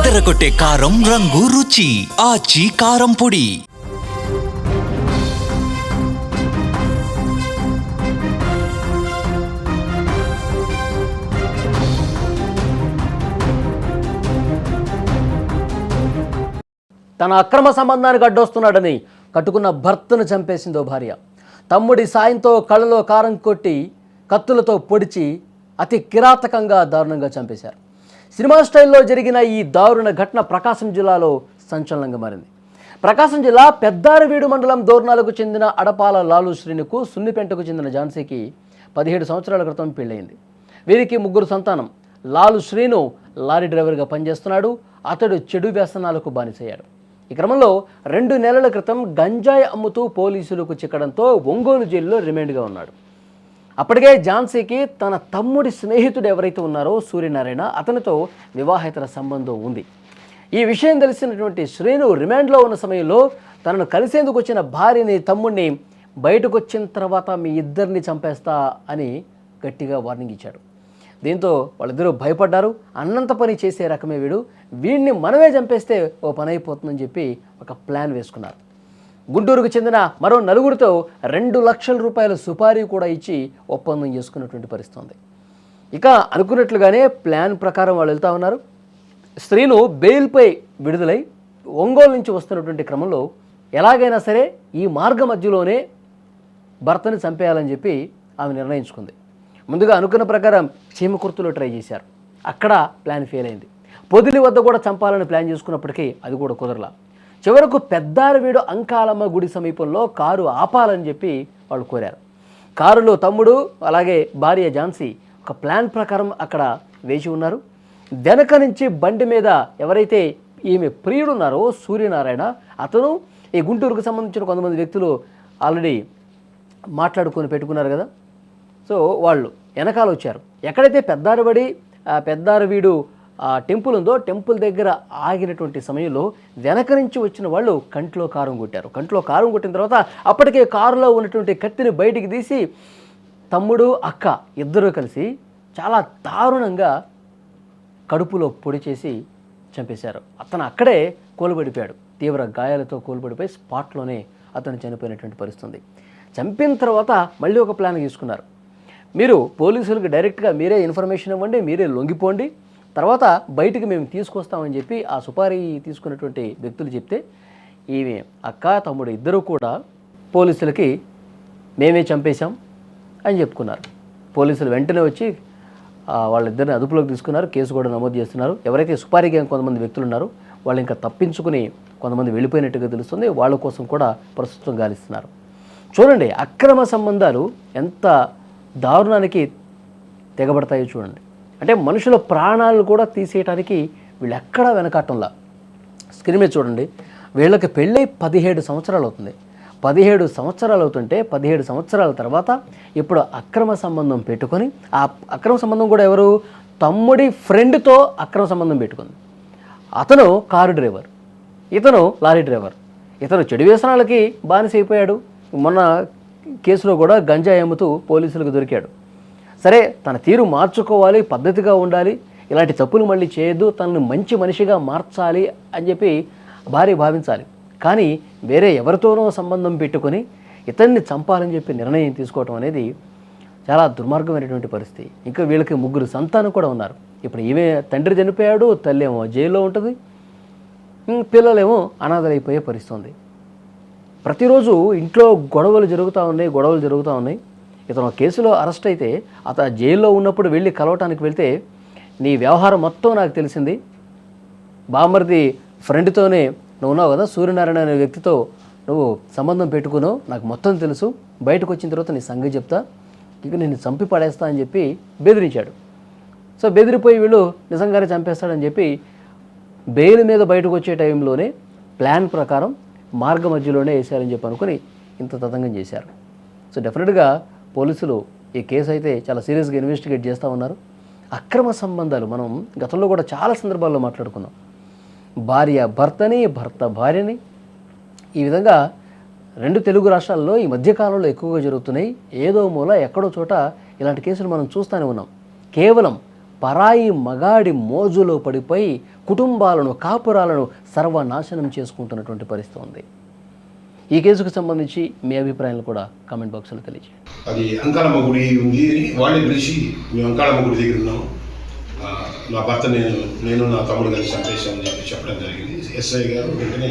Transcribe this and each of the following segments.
అదరగొట్టే కారం రంగు రుచి ఆచి కారం పొడి. తన అక్రమ సంబంధానికి అడ్డొస్తున్నాడని కట్టుకున్న భర్తను చంపేసిందో భార్య. తమ్ముడి సాయంతో కళ్ళలో కారం కొట్టి కత్తులతో పొడిచి అతి కిరాతకంగా దారుణంగా చంపేశారు. సినిమా స్టైల్లో జరిగిన ఈ దారుణ ఘటన ప్రకాశం జిల్లాలో సంచలనంగా మారింది. ప్రకాశం జిల్లా పెద్దారవీడు మండలం దోర్నాలకు చెందిన అడపాల లాలు శ్రీనుకు సున్నిపెంటకు చెందిన ఝాన్సీకి 17 సంవత్సరాల క్రితం పెళ్ళయింది. వీరికి 3 సంతానం. లాలు శ్రీను లారీ డ్రైవర్గా పనిచేస్తున్నాడు. అతడు చెడు వ్యసనాలకు బానిసయ్యాడు. ఈ క్రమంలో 2 నెలల క్రితం గంజాయి అమ్ముతూ పోలీసులకు చిక్కడంతో ఒంగోలు జైలులో రిమాండ్గా ఉన్నాడు. అప్పటికే ఝాన్సీకి తన తమ్ముడి స్నేహితుడు ఎవరైతే ఉన్నారో సూర్యనారాయణ, అతనితో వివాహేతర సంబంధం ఉంది. ఈ విషయం తెలిసినటువంటి శ్రీను రిమాండ్లో ఉన్న సమయంలో తనను కలిసేందుకు వచ్చిన భార్యని, తమ్ముడిని బయటకు వచ్చిన తర్వాత మీ ఇద్దరిని చంపేస్తా అని గట్టిగా వార్నింగ్ ఇచ్చాడు. దీంతో వాళ్ళిద్దరూ భయపడ్డారు. అన్నంత పని చేసే రకమే వీడిని మనమే చంపేస్తే ఓ పని అయిపోతుందని చెప్పి ఒక ప్లాన్ వేసుకున్నారు. గుంటూరుకు చెందిన మరో 4గురితో 2 లక్షల రూపాయల సుపారీ కూడా ఇచ్చి ఒప్పందం చేసుకున్నటువంటి పరిస్థితి ఉంది. ఇక అనుకున్నట్లుగానే ప్లాన్ ప్రకారం వాళ్ళు వెళ్తూ ఉన్నారు. శ్రీను బెయిల్పై విడుదలై ఒంగోలు నుంచి వస్తున్నటువంటి క్రమంలో ఎలాగైనా సరే ఈ మార్గ మధ్యలోనే భర్తని చంపేయాలని చెప్పి ఆమె నిర్ణయించుకుంది. ముందుగా అనుకున్న ప్రకారం చీమకుర్తిలో ట్రై చేశారు. అక్కడ ప్లాన్ ఫెయిల్ అయింది. పొదిలి వద్ద కూడా చంపాలని ప్లాన్ చేసుకున్నప్పటికీ అది కూడా కుదరలా. చివరకు పెద్దారవీడు అంకాలమ్మ గుడి సమీపంలో కారు ఆపాలని చెప్పి వాళ్ళు కోరారు. కారులో తమ్ముడు అలాగే భార్య ఝాన్సీ ఒక ప్లాన్ ప్రకారం అక్కడ వేచి ఉన్నారు. వెనక నుంచి బండి మీద ఎవరైతే ఈమె ప్రియుడు ఉన్నారో సూర్యనారాయణ, అతను ఈ గుంటూరుకు సంబంధించిన కొంతమంది వ్యక్తులు ఆల్రెడీ మాట్లాడుకొని పెట్టుకున్నారు కదా. సో వాళ్ళు వెనకాల వచ్చారు. ఎక్కడైతే పెద్దారవీడు టెంపుల్ ఉందో టెంపుల్ దగ్గర ఆగినటువంటి సమయంలో వెనక నుంచి వచ్చిన వాళ్ళు కంట్లో కారం కొట్టారు. కంట్లో కారం కొట్టిన తర్వాత అప్పటికే కారులో ఉన్నటువంటి కత్తిని బయటికి తీసి తమ్ముడు, అక్క ఇద్దరూ కలిసి చాలా దారుణంగా కడుపులో పొడి చేసి చంపేశారు. అతను అక్కడే కోలుబడిపోయాడు. తీవ్ర గాయాలతో కోలుబడిపోయి స్పాట్లోనే అతను చనిపోయినటువంటి పరిస్థితి. చంపిన తర్వాత మళ్ళీ ఒక ప్లాన్ తీసుకున్నారు. మీరు పోలీసులకు డైరెక్ట్గా మీరే ఇన్ఫర్మేషన్ ఇవ్వండి, మీరే లొంగిపోండి, తర్వాత బయటికి మేము తీసుకొస్తామని చెప్పి ఆ సుపారీ తీసుకున్నటువంటి వ్యక్తులు చెప్తే ఈమె అక్క, తమ్ముడు ఇద్దరు కూడా పోలీసులకి మేమే చంపేశాం అని చెప్పుకున్నారు. పోలీసులు వెంటనే వచ్చి వాళ్ళిద్దరిని అదుపులోకి తీసుకున్నారు. కేసు కూడా నమోదు చేస్తున్నారు. ఎవరైతే సుపారీ గ్యాంగ్ కొంతమంది వ్యక్తులు ఉన్నారో వాళ్ళు ఇంకా తప్పించుకుని కొంతమంది వెళ్ళిపోయినట్టుగా తెలుస్తుంది. వాళ్ళ కోసం కూడా ప్రస్తుతం గాలిస్తున్నారు. చూడండి, అక్రమ సంబంధాలు ఎంత దారుణానికి తెగబడతాయో చూడండి. అంటే మనుషుల ప్రాణాలను కూడా తీసేయటానికి వీళ్ళు ఎక్కడా వెనకాటంలా. స్క్రీన్ మీద చూడండి, వీళ్ళకి పెళ్ళై 17 సంవత్సరాలు అవుతుంది. 17 సంవత్సరాలు అవుతుంటే 17 సంవత్సరాల తర్వాత ఇప్పుడు అక్రమ సంబంధం పెట్టుకొని, ఆ అక్రమ సంబంధం కూడా ఎవరు, తమ్ముడి ఫ్రెండ్తో అక్రమ సంబంధం పెట్టుకుంది. అతను కారు డ్రైవర్, ఇతను లారీ డ్రైవర్. ఇతను చెడు వ్యసనాలకి బానిస అయిపోయాడు. మొన్న కేసులో కూడా గంజాయి అమ్ముతూ పోలీసులకు దొరికాడు. సరే, తన తీరు మార్చుకోవాలి, పద్ధతిగా ఉండాలి, ఇలాంటి తప్పులు మళ్ళీ చేయొద్దు, తనను మంచి మనిషిగా మార్చాలి అని చెప్పి భార్య భావించాలి. కానీ వేరే ఎవరితోనో సంబంధం పెట్టుకొని ఇతన్ని చంపాలని చెప్పి నిర్ణయం తీసుకోవటం అనేది చాలా దుర్మార్గమైనటువంటి పరిస్థితి. ఇంకా వీళ్ళకి 3 సంతానం కూడా ఉన్నారు. ఇప్పుడు ఈమె తండ్రి చనిపోయాడు, తల్లి ఏమో జైల్లో ఉంటుంది, పిల్లలేమో అనాథలైపోయే పరిస్థితి ఉంది. ప్రతిరోజు ఇంట్లో గొడవలు జరుగుతూ ఉన్నాయి. ఇతను కేసులో అరెస్ట్ అయితే అతను జైల్లో ఉన్నప్పుడు వెళ్ళి కలవటానికి వెళ్తే నీ వ్యవహారం మొత్తం నాకు తెలిసింది, బామ్మర్ది ఫ్రెండ్తోనే నువ్వు ఉన్నావు కదా, సూర్యనారాయణ అనే వ్యక్తితో నువ్వు సంబంధం పెట్టుకున్నావు, నాకు మొత్తం తెలుసు, బయటకు వచ్చిన తర్వాత నీ సంగతి చెప్తా, ఇక నేను చంపి పడేస్తా అని చెప్పి బెదిరించాడు. సో బెదిరిపోయి వీళ్ళు నిజంగానే చంపేస్తాడని చెప్పి బెయిల్ మీద బయటకు వచ్చే టైంలోనే ప్లాన్ ప్రకారం మార్గ మధ్యలోనే వేశారని చెప్పి అనుకుని ఇంత తతంగం చేశారు. సో డెఫినెట్గా పోలీసులు ఈ కేసు అయితే చాలా సీరియస్గా ఇన్వెస్టిగేట్ చేస్తూ ఉన్నారు. అక్రమ సంబంధాలు మనం గతంలో కూడా చాలా సందర్భాల్లో మాట్లాడుకున్నాం. భార్య భర్తని, భర్త భార్యని, ఈ విధంగా 2 తెలుగు రాష్ట్రాల్లో ఈ మధ్యకాలంలో ఎక్కువగా జరుగుతున్నాయి. ఏదో మూల ఎక్కడో చోట ఇలాంటి కేసులు మనం చూస్తూనే ఉన్నాం. కేవలం పరాయి మగాడి మోజులో పడిపోయి కుటుంబాలను కాపురాలను సర్వనాశనం చేసుకుంటున్నటువంటి పరిస్థితి ఉంది. ఈ కేసుకు సంబంధించి మీ అభిప్రాయాలు కూడా కామెంట్ బాక్స్లో తెలియజేయండి. అది అంకాళమ్మ గుడి ఉంది, వాళ్ళని పిలిచి మేము అంకాళమ్మ గుడి దగ్గర ఉన్నాం, నా భర్త నేను నా తమ్ముడు కలిసి చంపేశామని చెప్పడం జరిగింది. ఎస్ఐ గారు వెంటనే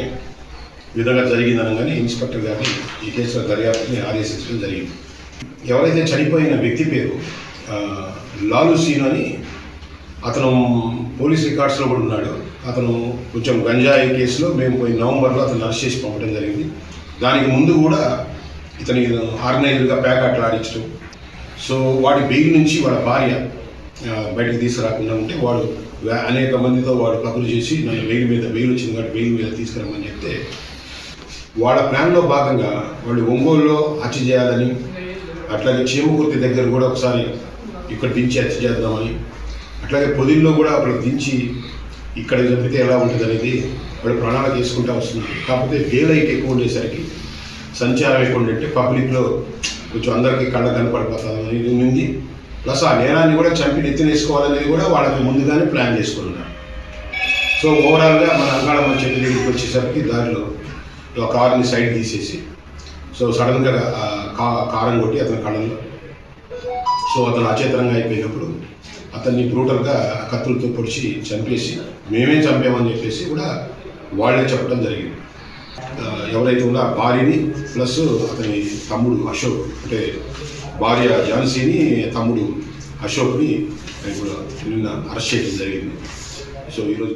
విధంగా జరిగిందనగానే ఇన్స్పెక్టర్ గారిని ఈ కేసులో దర్యాప్తుని ఆదేశించడం జరిగింది. ఎవరైతే చనిపోయిన వ్యక్తి పేరు లాలు సీను అని, అతను పోలీస్ రికార్డ్స్లో కూడా ఉన్నాడు. అతను కొంచెం గంజాయి కేసులో మేము పోయి నవంబర్లో అతను అరెస్ట్ చేసి పంపడం జరిగింది. దానికి ముందు కూడా ఇతని ఆర్గనైజర్గా ప్యాకెట్లు ఆడించడం, సో వాడి బెయిల్ నుంచి వాళ్ళ భార్య బయటకు తీసుకురాకుండా ఉంటే వాడు అనేక మందితో వాడు కబురు చేసి నన్ను బెయిల్ వచ్చింది కాబట్టి బెయిల్ మీద తీసుకురామని చెప్తే, వాళ్ళ ప్లాన్లో భాగంగా వాళ్ళు ఒంగోలులో హత్య చేయాలని, అట్లాగే చీమకుర్తి దగ్గర కూడా ఒకసారి ఇక్కడ దించి హత్య చేద్దామని, అట్లాగే పొదిల్లో కూడా అక్కడ దించి ఇక్కడ చంపితే ఎలా ఉంటుంది అనేది వాళ్ళు ప్రణాళిక చేసుకుంటూ వస్తున్నారు. కాకపోతే డే లైట్ ఎక్కువ ఉండేసరికి, సంచారం ఎక్కువ ఉండే పబ్లిక్లో కొంచెం అందరికీ కళ్ళ కనపడిపోతుంది అనేది ఉంది. ప్లస్ ఆ నేరాన్ని కూడా చంపి నెత్తినేసుకోవాలనేది కూడా వాళ్ళకి ముందుగానే ప్లాన్ చేసుకున్నారు. సో ఓవరాల్గా మన అంకాళమ్మ చెట్టు దగ్గరికి వచ్చేసరికి దారిలో ఒక కారుని సైడ్ తీసేసి, సో సడన్గా కారం కొట్టి అతని కళ్ళల్లో, సో అతను అచేతనంగా అయిపోయినప్పుడు అతన్ని బ్రూటల్గా కత్తులతో పొడిచి చంపేసి మేమే చంపామని చెప్పేసి కూడా వాళ్ళే చెప్పడం జరిగింది. ఎవరైతే ఉన్నా భార్యని ప్లస్ అతని తమ్ముడు అశోక్, అంటే భార్య ఝాన్సీని తమ్ముడు అశోక్ని కూడా నిన్న అరెస్ట్ చేయడం జరిగింది. సో ఈరోజు